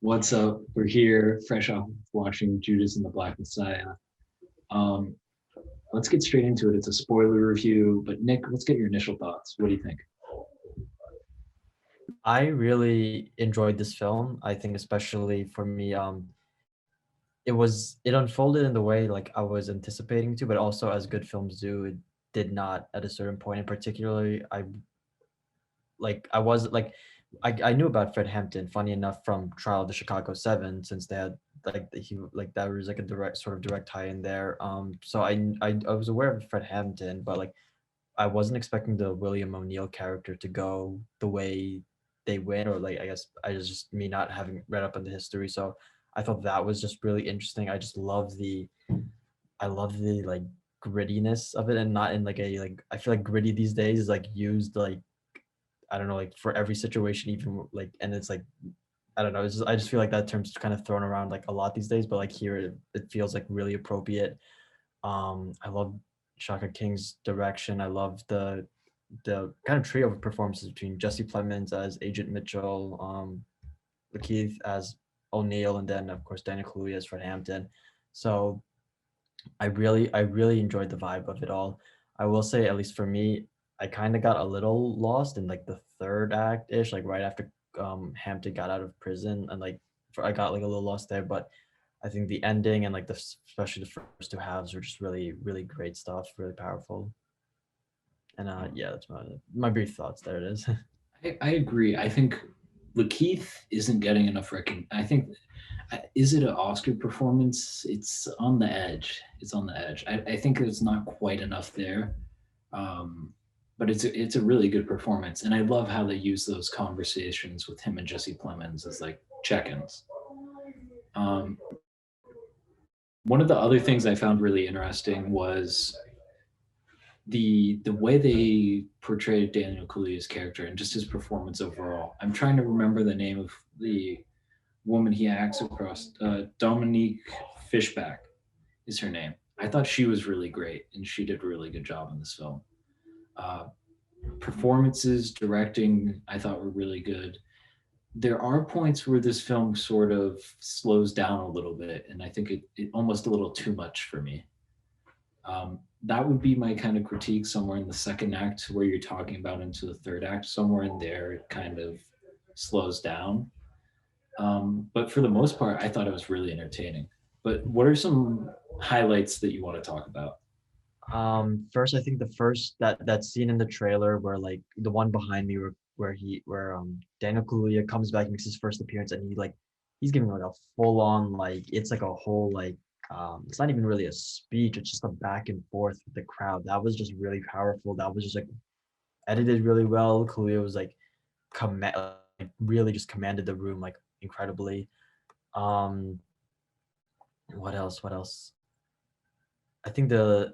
What's up? We're here, fresh off watching Judas and the Black Messiah. Um, let's get straight into it. It's a spoiler review, but Nick, let's get your initial thoughts. What do you think? I really enjoyed this film. I think especially for me, it unfolded in the way like I was anticipating to, but also as good films do, it did not at a certain point. And particularly, I was like I knew about Fred Hampton, funny enough, from Trial of the Chicago Seven, since they had that was like a direct tie in there. So I was aware of Fred Hampton, but like I wasn't expecting the William O'Neill character to go the way they went, or like I guess I just me not having read up on the history. So I thought that was just really interesting. I love the like grittiness of it, and not in like a like I feel like gritty these days is like used like I don't know, like for every situation, even like, and it's like I don't know. I just feel like that term's kind of thrown around like a lot these days, but like here it feels like really appropriate. I love Shaka King's direction. I love the kind of trio of performances between Jesse Plemons as Agent Mitchell, LaKeith as O'Neill, and then of course Daniel Kaluuya as Fred Hampton. So I really enjoyed the vibe of it all. I will say, at least for me, I kind of got a little lost in like the third act ish, like right after Hampton got out of prison, and I got like a little lost there. But I think the ending and like especially the first two halves were just really great stuff, really powerful. And yeah, that's my brief thoughts. There it is. I agree. I think LaKeith isn't getting enough recognition. I think is it an Oscar performance? It's on the edge. It's on the edge. I think it's not quite enough there. Um, but it's a really good performance, and I love how they use those conversations with him and Jesse Plemons as like check-ins. Um, One of the other things I found really interesting was the way they portrayed Daniel Kaluuya's character and just his performance overall. I'm trying to remember the name of the woman he acts across. Dominique Fishback is her name. I thought she was really great, and she did a really good job in this film. Uh, Performances, directing, I thought were really good. There are points where this film sort of slows down a little bit, and I think it almost a little too much for me. That would be my kind of critique somewhere in the second act where you're talking about into the third act. Somewhere in there, it kind of slows down. But for the most part, I thought it was really entertaining. But what are some highlights that you want to talk about? First, I think the first that scene in the trailer where like the one behind me where Daniel Kaluuya comes back, makes his first appearance, and he's giving like a full on like it's like a whole like it's not even really a speech, it's just a back and forth with the crowd. That was just really powerful. That was just like edited really well. Kaluuya was like really just commanded the room like incredibly. Um, what else? What else? I think the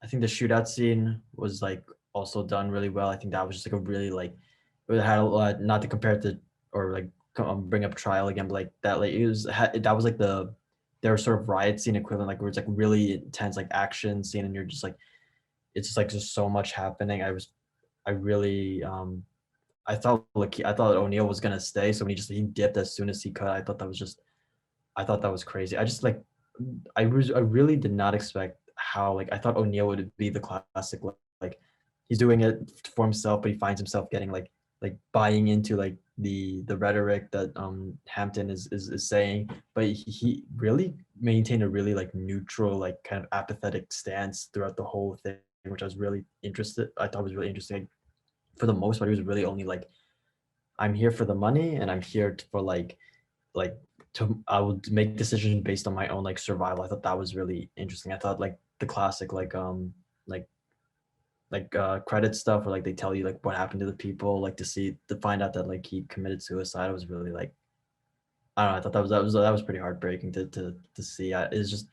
I think the shootout scene was like also done really well. I think that was just like a really like it had a lot, not to compare it to or like bring up trial again, but like that like that was like their sort of riot scene equivalent, like where it's like really intense like action scene, and you're just like it's just like just so much happening. I really I thought O'Neill was gonna stay, so when he dipped as soon as he could, I thought that was crazy. I just like I really did not expect how like I thought O'Neill would be the classic like he's doing it for himself, but he finds himself getting like buying into like the rhetoric that Hampton is saying, but he really maintained a really like neutral like kind of apathetic stance throughout the whole thing, which I thought was really interesting. For the most part, he was really only like I'm here for the money and I'm here for like I would make decisions based on my own like survival. I thought that was really interesting. I thought like the classic like credit stuff where like they tell you like what happened to the people, like to find out that like he committed suicide was really like I don't know. I thought that was pretty heartbreaking to see. It's just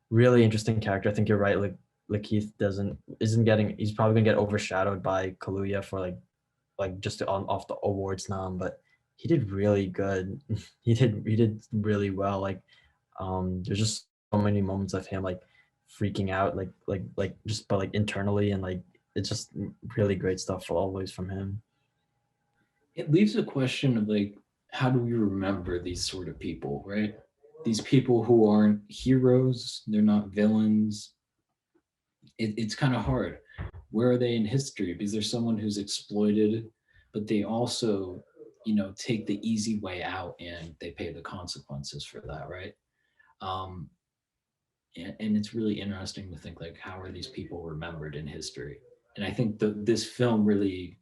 really interesting character. I think you're right. Like Keith doesn't isn't getting he's probably gonna get overshadowed by Kaluuya for like just on off the awards nom, but he did really good. He did really well. Like there's just so many moments of him like freaking out, like just but like internally, and like it's just really great stuff always from him. It leaves a question of like how do we remember these sort of people, right? These people who aren't heroes, they're not villains. It's kind of hard. Where are they in history? Because there's someone who's exploited, but they also, take the easy way out and they pay the consequences for that, right? Um, and it's really interesting to think like, how are these people remembered in history? And I think this film really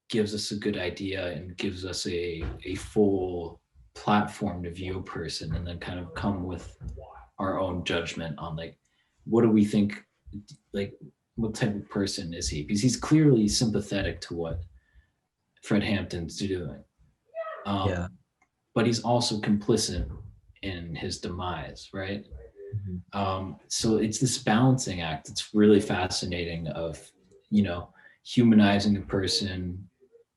gives us a good idea and gives us a full platform to view a person and then kind of come with our own judgment on like, what do we think, like, what type of person is he? Because he's clearly sympathetic to what Fred Hampton's doing, Yeah. um, but he's also complicit in his demise, right? Mhm. So it's this balancing act. It's really fascinating of, you know, humanizing a person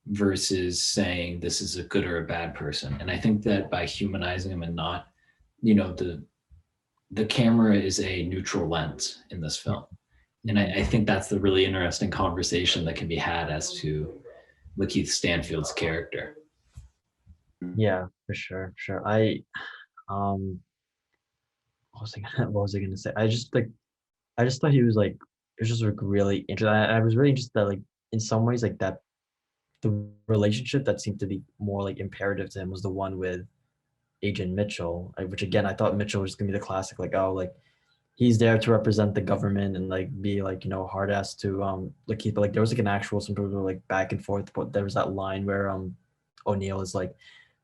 versus saying this is a good or a bad person. And I think that by humanizing them and not, the camera is a neutral lens in this film. And Mhm. I think that's the really interesting conversation that can be had as to LaKeith Stanfield's character. Yeah, for sure, for sure. Um what was I gonna, what was I gonna say? I just thought he was like it was just like really interesting. I was really interested that like in some ways like that the relationship that seemed to be more like imperative to him was the one with Agent Mitchell, which again I thought Mitchell was gonna be the classic like oh like he's there to represent the government and like be like hard ass to like keep like there was like an actual some sort of like back and forth, but there was that line where O'Neill is like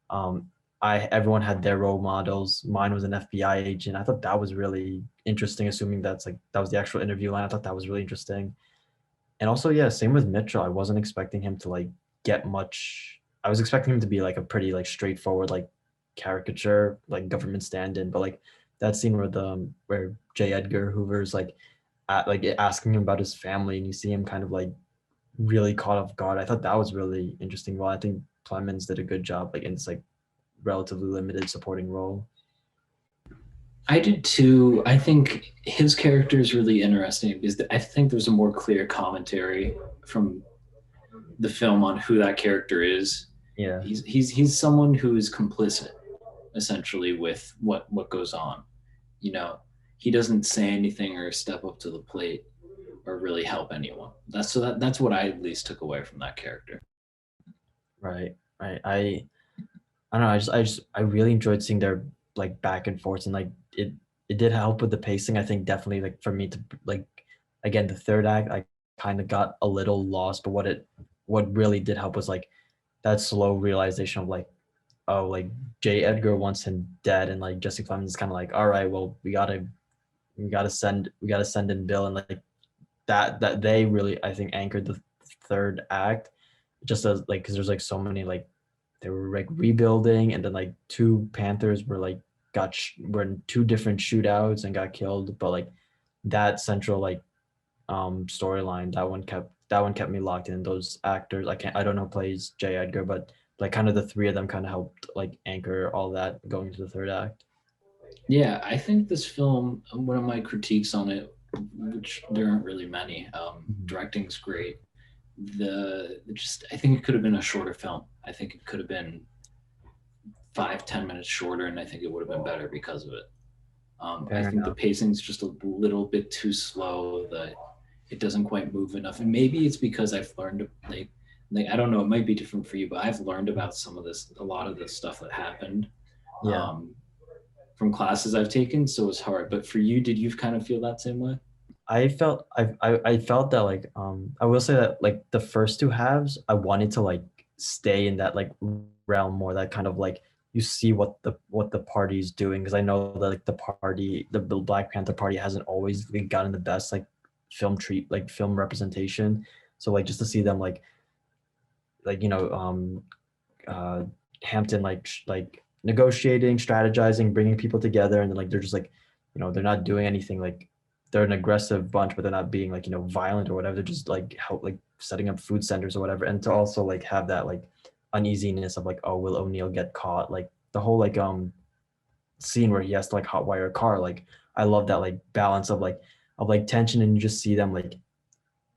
um I everyone had their role models. Mine was an FBI agent. I thought that was really interesting, assuming that's like that was the actual interview line. I thought that was really interesting. And also, yeah, same with Mitchell. I wasn't expecting him to like get much. I was expecting him to be like a pretty like straightforward like caricature like government stand-in, but like that scene where the where J. Edgar Hoover's like like asking him about his family, and you see him kind of like really caught off guard. I thought that was really interesting. Well, I think Clemens did a good job like in this like relatively limited supporting role. I did too. I think his character is really interesting because I think there's a more clear commentary from the film on who that character is. Yeah. He's someone who is complicit essentially with what goes on. You know, he doesn't say anything or step up to the plate or really help anyone. That's what I at least took away from that character. Right. Right. I don't know. I really enjoyed seeing their like back and forth, and like it did help with the pacing. I think definitely like for me to like again the third act I kind of got a little lost, but what really did help was like that slow realization of like oh like J. Edgar wants him dead, and like Jesse Plemons is kind of like all right, well we gotta send in Bill, and like that they really I think anchored the third act just as like because there's like so many like they were like rebuilding, and then like two Panthers were like were in two different shootouts and got killed, but like that central like storyline that one kept me locked in. Those actors I don't know who plays J. Edgar, but like kind of the three of them kind of helped like anchor all that going into the third act. Yeah, I think this film, one of my critiques on it, which there aren't really many, Mhm. directing's great. I think it could have been a shorter film. I think it could have been 5-10 minutes shorter, and I think it would have been better because of it. I Fair think the enough. pacing's just a little bit too slow. That it doesn't quite move enough, and maybe it's because I've learned like I don't know. It might be different for you, but I've learned about a lot of this stuff that happened Yeah. um, from classes I've taken. So it's hard. But for you, did you kind of feel that same way? I felt that like I will say that like the first two halves I wanted to like stay in that like realm more, that kind of like you see what the party's doing, because I know that like the Black Panther party hasn't always like, gotten the best like film representation. So like just to see them like uh Hampton like negotiating, strategizing, bringing people together, and then like they're just like, they're not doing anything like they're an aggressive bunch, but they're not being like violent or whatever. They're just like help like setting up food centers or whatever, and to also like have that like uneasiness of like, oh, will O'Neill get caught? Like the whole like scene where he has to like hotwire a car. Like I love that like balance of like tension, and you just see them like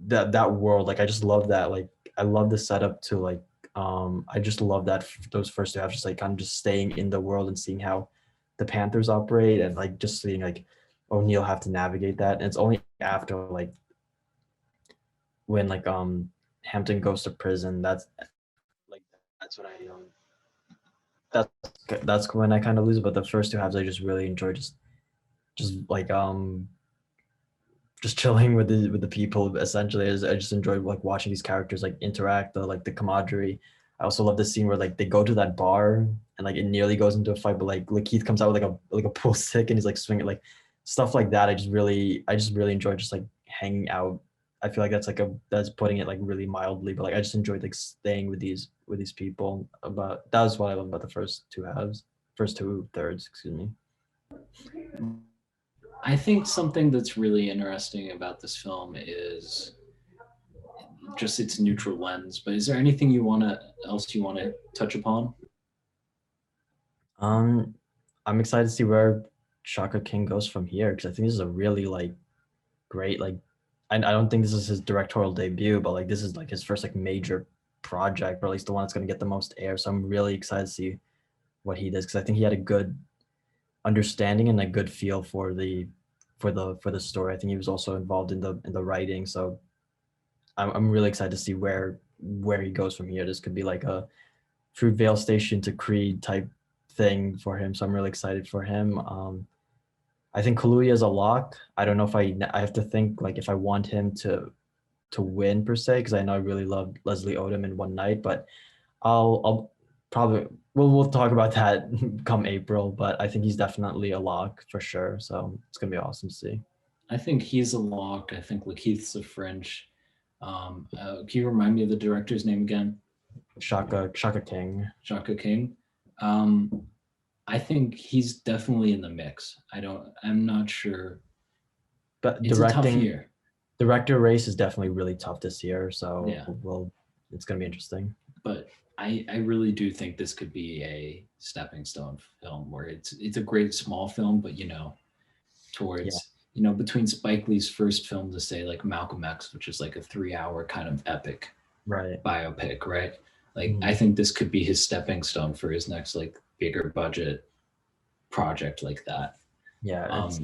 that world. Like I just love that. Like I love the setup to like I just love that those first two halves, just like kind of just staying in the world and seeing how the Panthers operate, and like just seeing like O'Neal have to navigate that. And it's only after like when like Hampton goes to prison, like that's when I that's that's when I kind of lose it. But the first two halves I just really enjoy, just like just chilling with the people. Essentially, I just enjoy like watching these characters like interact, the camaraderie. I also love the scene where like they go to that bar and like it nearly goes into a fight, but like LaKeith comes out with like a pool stick and he's like swinging, like stuff like that. I just really enjoy just like hanging out. I feel like that's putting it like really mildly, but like I just enjoyed like staying with these people. But that was what I love about the first two thirds, excuse me. I think something that's really interesting about this film is just its neutral lens. But is there anything you want to touch upon? Um, I'm excited to see where Shaka King goes from here because I think this is a really like great like I don't think this is his directorial debut, but like this is like his first like major project, or at least the one that's going to get the most air. So I'm really excited to see what he does because I think he had a good understanding and a good feel for the story. I think he was also involved in the writing, so I'm really excited to see where he goes from here. This could be like a Fruitvale Station to Creed type thing for him, so I'm really excited for him. I think Kaluuya is a lock. I don't know if I have to think like if I want him to win per se because I know I really loved Leslie Odom in One Night, but I'll probably we'll talk about that come April. But I think he's definitely a lock for sure. So it's gonna be awesome to see. I think he's a lock. I think LaKeith's a fringe. Can you remind me of the director's name again? Shaka King. Shaka King. Um, I think he's definitely in the mix. I'm not sure. But It's a tough year. Director race is definitely really tough this year. So Yeah. it's gonna be interesting. But I really do think this could be a stepping stone film where it's a great small film, but towards between Spike Lee's first film to say like Malcolm X, which is like a 3-hour kind of epic Right. biopic, right? Like I think this could be his stepping stone for his next like bigger budget project like that. Yeah. It's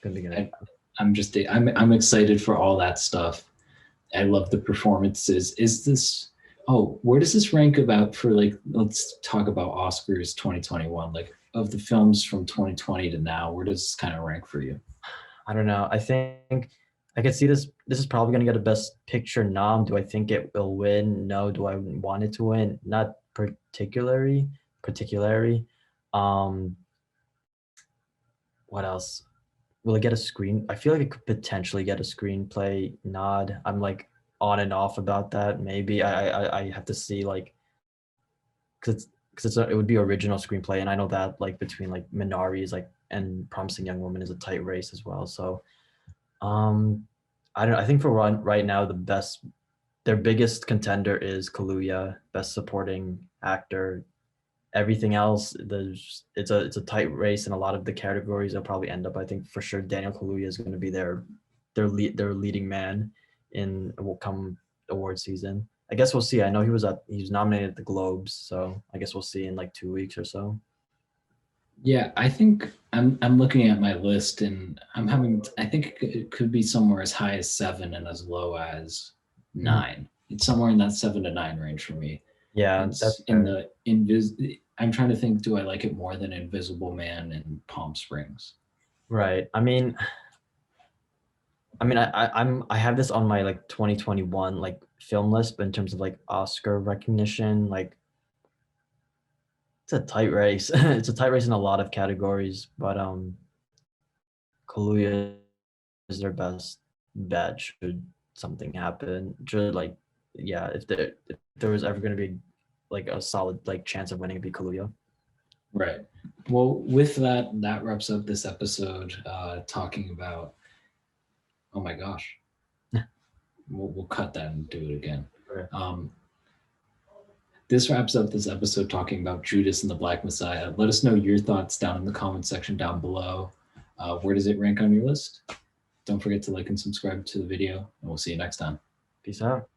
gonna be good. I'm excited for all that stuff. I love the performances. Where does this rank about for like, let's talk about Oscars 2021, like of the films from 2020 to now, where does this kind of rank for you? I don't know. I think I could see this. This is probably going to get a Best Picture nom. Do I think it will win? No. Do I want it to win? Not particularly. Particularly. Um, what else? Will it get a screen? I feel like it could potentially get a screenplay nod. I'm like on and off about that. Maybe I have to see like because it would be original screenplay, and I know that like between like Minari's like and Promising Young Woman is a tight race as well. So um, I don't. I think for right now their biggest contender is Kaluuya, Best Supporting Actor. Everything else, it's a tight race in a lot of the categories. They'll probably end up. I think for sure Daniel Kaluuya is going to be their leading man in will come award season. I guess we'll see. I know he was nominated at the Globes, so I guess we'll see in like 2 weeks or so. Yeah, I think I'm looking at my list and I think it could be somewhere as high as 7 and as low as 9. It's somewhere in that 7 to 9 range for me. Yeah, that's I'm trying to think, do I like it more than Invisible Man and Palm Springs? Right. I have this on my like 2021 like film list, but in terms of like Oscar recognition, like it's a tight race. It's a tight race in a lot of categories, but Kaluuya is their best bet should something happen. Should like if there was ever going to be like a solid like chance of winning, it'd be Kaluuya. Right. Well, with that wraps up this episode talking about, oh my gosh, we'll cut that and do it again. Okay. This wraps up this episode talking about Judas and the Black Messiah. Let us know your thoughts down in the comment section down below. Where does it rank on your list? Don't forget to like and subscribe to the video, and we'll see you next time. Peace out.